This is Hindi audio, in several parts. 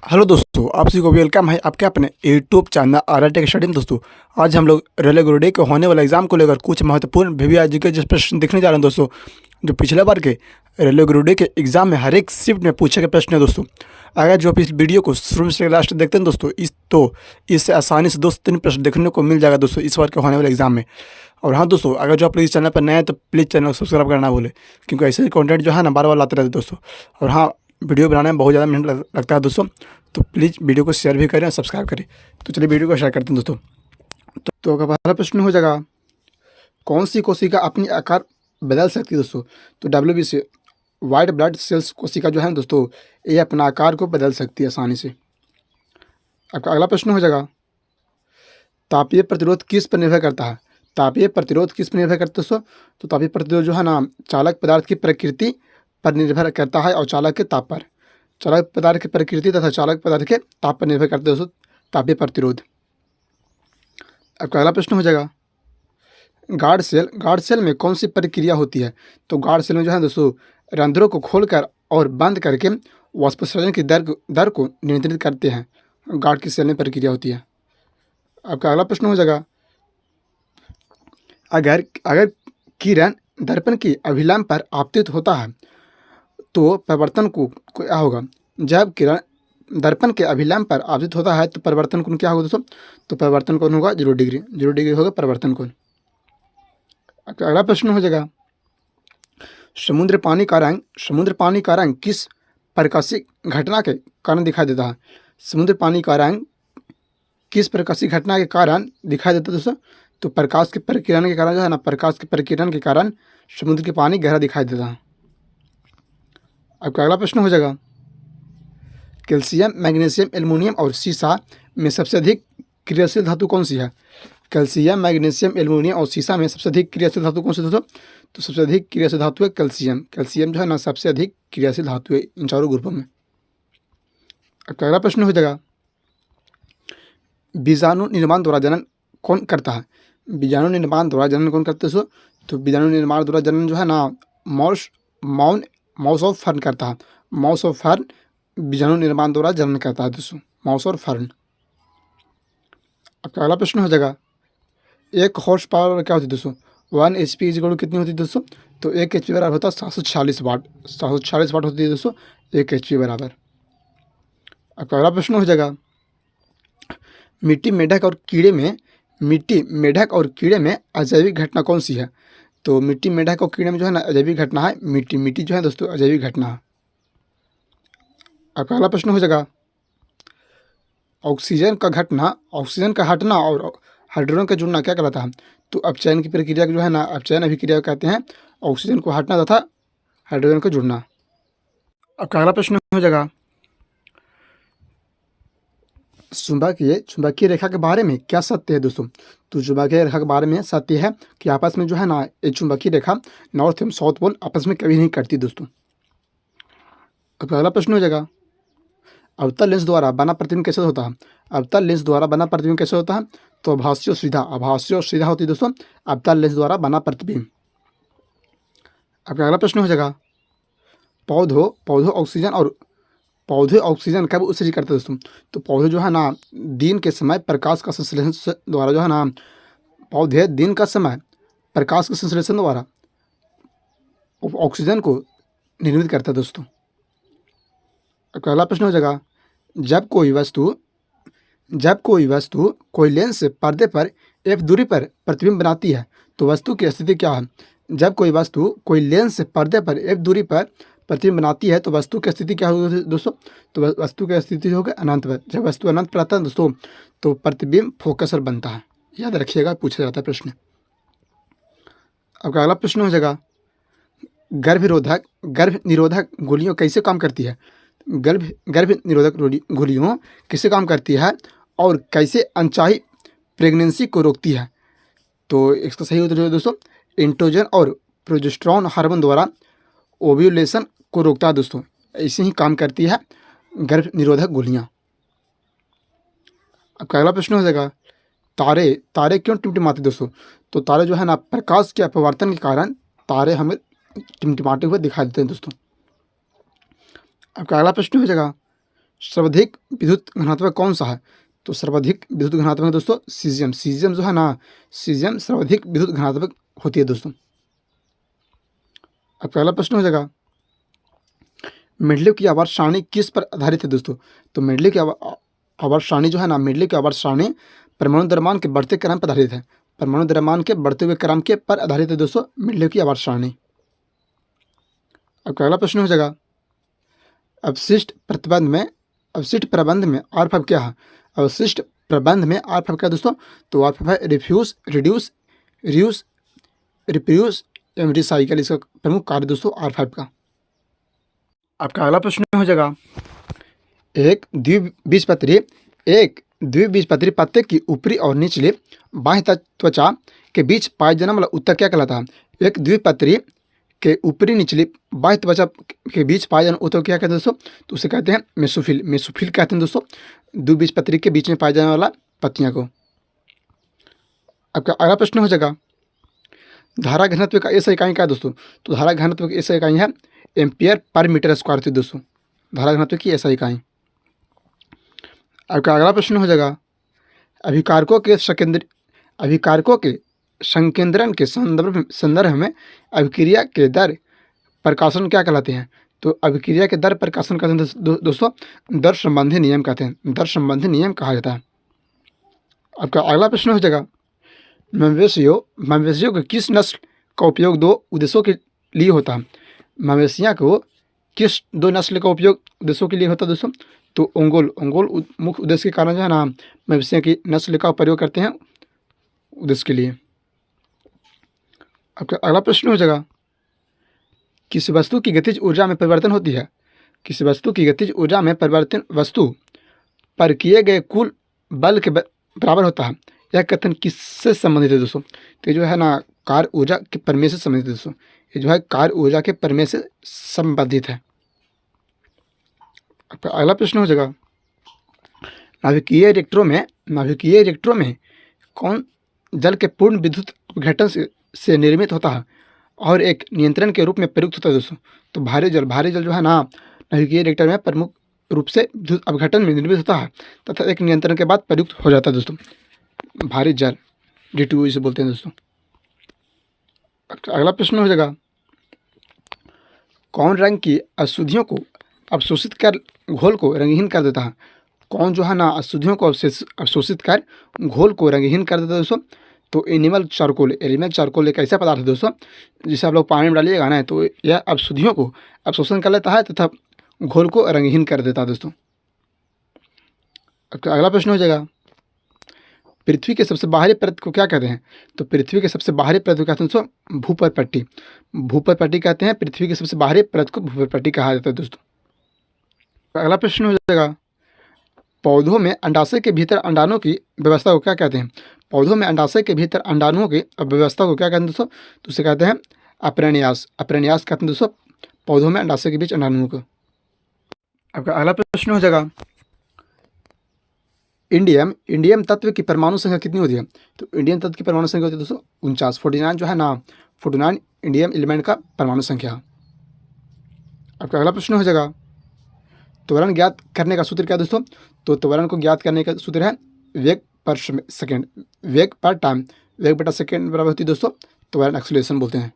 हेलो दोस्तों, आप सभी को वेलकम है आपके अपने YouTube channel are tech study में। दोस्तों, आज हम लोग रेलवे ग्रुप डी के होने वाले एग्जाम को लेकर कुछ महत्वपूर्ण वीवीआई के जिस प्रश्न देखने जा रहे हैं दोस्तों, जो पिछले बार के रेलवे ग्रुप डी के एग्जाम में हर एक शिफ्ट में पूछे गए प्रश्न है दोस्तों। अगर जो आप इस वीडियो को शुरू से लास्ट देखते हैं दोस्तों, इससे आसानी से 2 से 3 प्रश्न देखने को मिल जाएगा दोस्तों इस बार के होने वाले एग्जाम में। और हाँ दोस्तों, अगर जो आप लोग इस चैनल पर नए हैं तो प्लीज़ चैनल को सब्सक्राइब करना भूलें, क्योंकि ऐसे कंटेंट जो है ना बार बार लाते रहते हैं दोस्तों। और हाँ, वीडियो बनाने में बहुत ज़्यादा मेहनत लगता है दोस्तों, तो प्लीज़ वीडियो को शेयर भी करें और सब्सक्राइब करें। तो चलिए वीडियो को शेयर करते हैं दोस्तों। तो अगर पहला प्रश्न हो जाएगा, कौन सी कोशिका अपनी आकार बदल सकती है दोस्तों? तो WBC वाइट ब्लड सेल्स कोशिका जो है ना दोस्तों, ये अपना आकार को बदल सकती है आसानी से। आपका अगला प्रश्न हो जाएगा, तापीय प्रतिरोध किस पर निर्भर करता है? तापीय प्रतिरोध किस पर निर्भर करता है दोस्तों? तो तापीय प्रतिरोध जो है ना चालक पदार्थ की प्रकृति पर निर्भर करता है और चालक के ताप पर। चालक पदार्थ की प्रकृति तथा चालक पदार्थ के ताप पर निर्भर करते हैं दोस्तों तापीय प्रतिरोध। आपका अगला प्रश्न हो जाएगा, गार्ड सेल में कौन सी प्रक्रिया होती है? तो गार्ड सेल में जो है दोस्तों रंध्रों को खोलकर और बंद करके वाष्पोत्सर्जन की दर को नियंत्रित करते हैं। गार्ड की सेल में प्रक्रिया होती है। आपका अगला प्रश्न हो जाएगा, अगर अगर किरण दर्पण की अभिलंब पर आपतित होता है तो परिवर्तन को क्या होगा? जब किरण दर्पण के अभिलंब पर आपतित होता है तो परिवर्तन कोण क्या होगा दोस्तों? तो परिवर्तन कोण होगा 0 डिग्री। 0 डिग्री होगा परिवर्तन कोण। अगला प्रश्न हो जाएगा, समुद्र पानी का रंग किस प्रकाशिक घटना के कारण दिखाई देता है? समुद्र पानी का रंग किस प्रकाशिक घटना के कारण दिखाई देता है दोस्तों? तो प्रकाश के प्रकीर्णन के कारण जो है ना, प्रकाश के प्रकीर्णन के कारण समुद्र के पानी गहरा दिखाई देता है। आपका अगला प्रश्न हो जाएगा, कैल्शियम, मैग्नीशियम, एल्युमिनियम और सीसा में सबसे अधिक क्रियाशील धातु कौन सी है? कैल्शियम, मैग्नीशियम, एल्युमिनियम और सीसा में सबसे अधिक क्रियाशील धातु कौन सी दोस्तों? तो सबसे अधिक क्रियाशील धातु है कैल्शियम। कैल्शियम जो है ना सबसे अधिक क्रियाशील धातु है इन चारों ग्रुपों में। आपका अगला प्रश्न हो जाएगा, बीजाणु निर्माण द्वारा जनन कौन करता है? बीजाणु निर्माण द्वारा जनन कौन करता है दोस्तों? तो बीजाणु निर्माण द्वारा जनन जो है ना माउस ऑफ फर्न करता है। माउस ऑफ फर्न बीजाणु निर्माण द्वारा जनन करता है दोस्तों, माउस और फर्न। आपका अगला प्रश्न हो जाएगा, एक हॉर्स पावर क्या होती है दोस्तों? 1 HP इक्वल कितनी होती है दोस्तों? तो 1 HP बराबर होता है 746 वाट। 746 वाट होती है दोस्तों 1 HP बराबर। आपका अगला प्रश्न हो जाएगा, मिट्टी, मेढक और कीड़े में अजैविक घटना कौन सी है? तो मिट्टी, मेढक और कीड़े में जो है ना अजैविक घटना है मिट्टी जो है दोस्तों अजैविक घटना है। आपका अगला प्रश्न हो जाएगा, ऑक्सीजन का हटना और हाइड्रोजन का जुड़ना क्या कहलाता है? तो अपचयन की प्रक्रिया जो है ना, अपचयन अभिक्रिया कहते हैं ऑक्सीजन को हटना तथा हाइड्रोजन का जुड़ना। आपका अगला प्रश्न हो जाएगा, चुंबकीय रेखा के बारे में क्या सत्य है दोस्तों? तो चुंबकीय रेखा के बारे में सत्य है कि आपस में जो है ना ये चुंबकीय रेखा नॉर्थ एवं साउथ पोल आपस में कभी नहीं करती दोस्तों। आपका अगला प्रश्न हो जाएगा, अवतल लेंस द्वारा बना प्रतिबिंब कैसे होता है? अवतल लेंस द्वारा बना प्रतिबिंब कैसे होता है? तो आभासी और सीधा होती है दोस्तों अवतल लेंस द्वारा बना प्रतिबिंब। आपका अगला प्रश्न हो जाएगा, पौधे ऑक्सीजन कब उत्सर्जित करते हैं दोस्तों? तो पौधे जो है ना दिन के समय प्रकाश का संश्लेषण द्वारा जो है ना, पौधे दिन का समय प्रकाश के संश्लेषण द्वारा ऑक्सीजन को निर्मित करता है दोस्तों। अगला प्रश्न हो जाएगा, जब कोई वस्तु कोई लेंस से पर्दे पर f दूरी पर प्रतिबिंब बनाती है तो वस्तु की स्थिति क्या है? जब कोई वस्तु कोई लेंस से पर्दे पर f दूरी पर प्रतिबिंब बनाती है तो वस्तु की स्थिति क्या होगी दोस्तों? तो वस्तु की स्थिति होगी अनंत पर। जब वस्तु अनंत पर आता है दोस्तों तो प्रतिबिंब फोकसर बनता है। याद रखिएगा, पूछा जाता है प्रश्न। आपका अगला प्रश्न हो जाएगा, गर्भ निरोधक गोलियां कैसे काम करती है? गर्भ निरोधक गोलियों कैसे काम करती है और कैसे अनचाही प्रेगनेंसी को रोकती है? तो इसका सही उत्तर जो है दोस्तों एंड्रोजन और प्रोजेस्टेरोन हार्मोन द्वारा ओव्यूलेशन को रोकता है दोस्तों। ऐसे ही काम करती है गर्भ निरोधक गोलियां। आपका अगला प्रश्न हो जाएगा, तारे क्यों टिमटिमाते दोस्तों? तो तारे जो है ना प्रकाश के अपवर्तन के कारण तारे हमें टिमटिमाते हुए दिखाई देते हैं दोस्तों। आपका अगला प्रश्न हो जाएगा, सर्वाधिक विद्युत घनात्मक कौन सा है? तो सर्वाधिक विद्युत घनात्मक दोस्तों सीजियम। सीजियम जो है ना, सीजियम सर्वाधिक विद्युत घनात्मक होती है दोस्तों। अब पहला प्रश्न हो जाएगा, मेंडलीव की आवर्त सारणी किस पर आधारित है दोस्तों? तो मेंडलीव की आवर्त सारणी जो है ना, मेंडलीव की आवर्त सारणी परमाणु द्रव्यमान के बढ़ते क्रम पर आधारित है। परमाणु द्रव्यमान के बढ़ते हुए क्रम के पर आधारित है दोस्तों मेंडलीव की आवर्त सारणी। अब अगला प्रश्न हो जाएगा, अवशिष्ट प्रबंध में R5 क्या है? अवशिष्ट प्रबंध में R5 क्या दोस्तों? तो R5 है रिफ्यूज, रिड्यूस, रीयूज, रिप्यूज एवं रिसाइकल। इसका प्रमुख कार्य दोस्तों R5 का। आपका अगला प्रश्न हो जाएगा, एक द्विबीजपत्री पत्ते की ऊपरी और निचली बाह्य त्वचा के बीच पाए जाने वाला उत्तक क्या कहलाता है? एक द्विपत्री के ऊपरी निचली बाह्य त्वचा के बीच पाए जाने उत्तक क्या कहते हैं दोस्तों? तो उसे कहते हैं मेसोफिल। मेसोफिल कहते हैं दोस्तों द्विबीजपत्री के बीच में पाए जाने वाला पत्तियां को। आपका अगला प्रश्न हो जाएगा, धारा घनत्व का ऐसा इकाई क्या है दोस्तों? तो धारा घनत्व की ऐसा इकाई है एम्पियर पर मीटर स्क्वायर थी दोस्तों, धारा घनत्व की ऐसा इकाई। आपका अगला प्रश्न हो जाएगा, अभिकारकों के संकेंद्रण के संदर्भ में अभिक्रिया के दर प्रकाशन क्या कहलाते हैं? तो अभिक्रिया के दर प्रकाशन कहते हैं दोस्तों दर संबंधी नियम कहते हैं, दर संबंधी नियम कहा जाता है। आपका अगला प्रश्न हो जाएगा, मवेशियों के किस नस्ल का उपयोग दो उद्देश्यों के लिए होता है? मवेशियाँ को किस दो नस्ल का उपयोग उद्देश्यों के लिए होता है दोस्तों? तो ओंगोल मुख्य उद्देश्य के कारण जो है ना मवेशियों की नस्ल का प्रयोग करते हैं उद्देश्य के लिए। आपका अगला प्रश्न हो जाएगा, किस वस्तु की गतिज ऊर्जा में परिवर्तन होती है? किस वस्तु की गतिज ऊर्जा में परिवर्तन वस्तु पर किए गए कुल बल के बराबर होता है? यह कथन किससे संबंधित है दोस्तों? तो जो है ना कार्य ऊर्जा के प्रमेय से संबंधित है दोस्तों, ये जो है कार्य ऊर्जा के प्रमेय से संबंधित है। अगला प्रश्न हो जाएगा, नाभिकीय रिएक्टरों में कौन जल के पूर्ण विद्युत अपघटन से निर्मित होता है और एक नियंत्रण के रूप में प्रयुक्त होता है दोस्तों? तो भारी जल जो है ना नाभिकीय रिएक्टर में प्रमुख रूप से विद्युत अपघटन में निर्मित होता है तथा एक नियंत्रण के बाद प्रयुक्त हो जाता है दोस्तों, भारी जल D2O इसे बोलते हैं दोस्तों। अगला प्रश्न हो जाएगा, कौन रंग की अशुद्धियों को अवशोषित कर घोल को रंगहीन कर देता है? कौन जो है ना अशुद्धियों को अवशोषित कर घोल को रंगहीन कर देता है दोस्तों? तो एनिमल चारकोल एक ऐसा पदार्थ है दोस्तों जिसे आप लोग पानी में डालिएगा ना तो यह अशुद्धियों को अवशोषण कर लेता है तथा घोल को रंगहीन कर देता है दोस्तों। अगला प्रश्न हो जाएगा, पृथ्वी के सबसे बाहरी परत को क्या कहते हैं? तो पृथ्वी के सबसे बाहरी परत को कहते हैं दोस्तों भूपरपट्टी। भूपरपट्टी कहते हैं पृथ्वी की सबसे बाहरी परत को भूपरपट्टी कहा जाता है दोस्तों। अगला प्रश्न हो जाएगा, पौधों में अंडाशय के भीतर अंडाणुओं की व्यवस्था को क्या कहते हैं? पौधों में अंडाशय के भीतर अंडाणुओं की व्यवस्था को क्या कहते हैं दोस्तों? तो उसे कहते हैं अप्रन्यास कहते हैं दोस्तों पौधों में अंडाशय के बीच अंडाणुओं को। आपका अगला प्रश्न हो जाएगा, इंडियम तत्व की परमाणु संख्या कितनी होती है? तो इंडियम तत्व की परमाणु संख्या होती है दोस्तों 49 जो है ना 49 इंडियम एलिमेंट का परमाणु संख्या। आपका अगला प्रश्न हो जाएगा, त्वरण ज्ञात करने का सूत्र क्या दोस्तों? तो त्वरण को ज्ञात करने का सूत्र है वेग पर सेकेंड, वेग पर टाइम, वेग बटा सेकेंड बराबर होती है दोस्तों त्वरण एक्सेलरेशन बोलते हैं।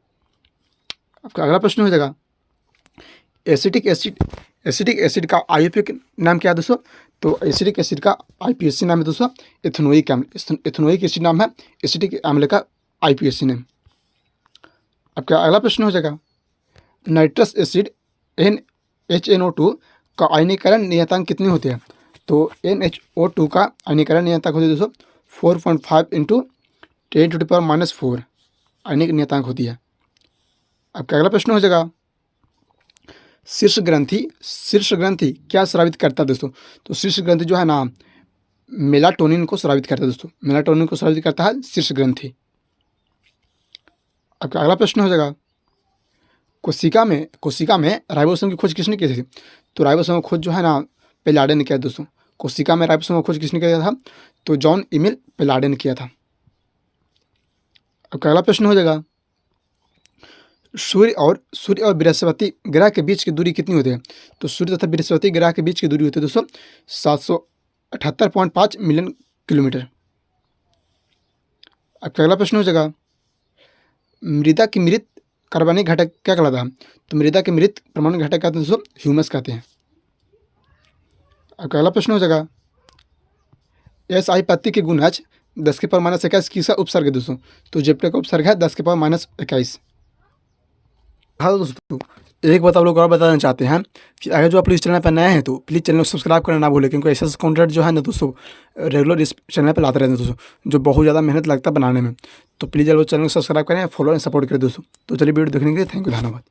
आपका अगला प्रश्न हो जाएगा, एसिटिक एसिड का IUPAC नाम क्या है दोस्तों? तो एसिटिक एसिड का IPAC नाम है दोस्तों एथेनोइक अम्ल। एथेनोइक एसिड नाम है एसिटिक अम्ल का IPAC नाम। आपका अगला प्रश्न हो जाएगा, नाइट्रस एसिड NHNO2 का आयनीकरण नियतांक कितनी होती है? तो NHO2 का आयनीकरण नियतांक होती है दोस्तों 4.5 × 10⁻⁴ आयनिक नियतांक होती है। आपका अगला प्रश्न हो जाएगा, शीर्ष ग्रंथि क्या स्रावित करता है दोस्तों? तो शीर्ष ग्रंथि जो है ना मेलाटोनिन को स्रावित करता है दोस्तों, मेलाटोनिन को स्रावित करता है शीर्ष ग्रंथि। आपका अगला प्रश्न हो जाएगा, कोशिका में राइबोसोम की खोज किसने की थी? तो राइबोसोम की खोज जो है ना पेलाडे ने किया दोस्तों। कोशिका में राइबोसोम की खोज किसने किया था? तो जॉन एमिल पेलाडे ने किया था। आपका अगला प्रश्न हो जाएगा, सूर्य और बृहस्पति ग्रह के बीच की दूरी कितनी होती है? तो सूर्य तथा बृहस्पति ग्रह के बीच की दूरी होती है दोस्तों 778.5 मिलियन किलोमीटर। आपका अगला प्रश्न हो जाएगा, मृदा की मृत कार्बनिक घटक क्या कहलाता है? तो मृदा के मृत परमाणु घटक कहते हैं दोस्तों ह्यूमस कहते हैं। आपका अगला प्रश्न हो जाएगा, SI पत्ती की गुणज 10⁻21 किसका उपसर्ग है दोस्तों? तो जिप्टर का उपसर्ग है 10⁻21। हाँ दोस्तों, एक बात आप लोग और बताना चाहते हैं कि अगर जो आप लोग इस चैनल पर नए हैं तो प्लीज़ चैनल को सब्सक्राइब करना ना भूलें, क्योंकि ऐसा कंटेंट जो है ना दोस्तों रेगुलर इस चैनल पर लाते रहते हैं दोस्तों, जो बहुत ज़्यादा मेहनत लगता है बनाने में। तो प्लीज़ आप लोग चैनल को सब्सक्राइब करें, फॉलो एंड सपोर्ट करें दोस्तों। तो चलिए वीडियो देखने के लिए थैंक यू, धन्यवाद।